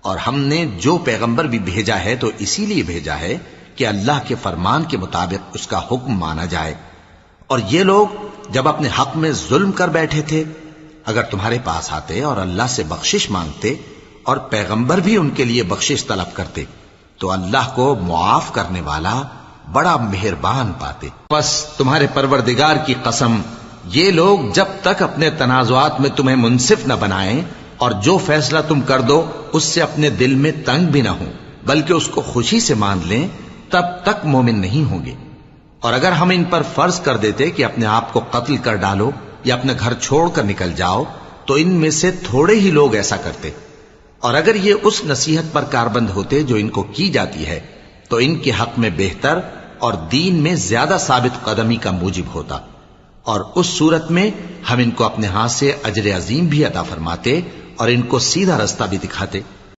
اور ہم نے جو پیغمبر بھی بھیجا ہے تو اسی لیے بھیجا ہے کہ اللہ کے فرمان کے مطابق اس کا حکم مانا جائے. اور یہ لوگ جب اپنے حق میں ظلم کر بیٹھے تھے، اگر تمہارے پاس آتے اور اللہ سے بخشش مانگتے اور پیغمبر بھی ان کے لیے بخشش طلب کرتے تو اللہ کو معاف کرنے والا بڑا مہربان پاتے. پس تمہارے پروردگار کی قسم، یہ لوگ جب تک اپنے تنازعات میں تمہیں منصف نہ بنائیں اور جو فیصلہ تم کر دو اس سے اپنے دل میں تنگ بھی نہ ہوں بلکہ اس کو خوشی سے مان لیں، تب تک مومن نہیں ہوں گے. اور اگر ہم ان پر فرض کر دیتے کہ اپنے آپ کو قتل کر ڈالو یا اپنا گھر چھوڑ کر نکل جاؤ تو ان میں سے تھوڑے ہی لوگ ایسا کرتے. اور اگر یہ اس نصیحت پر کاربند ہوتے جو ان کو کی جاتی ہے تو ان کے حق میں بہتر اور دین میں زیادہ ثابت قدمی کا موجب ہوتا، اور اس صورت میں ہم ان کو اپنے ہاتھ سے اجر عظیم بھی عطا فرماتے اور ان کو سیدھا رستہ بھی دکھاتے.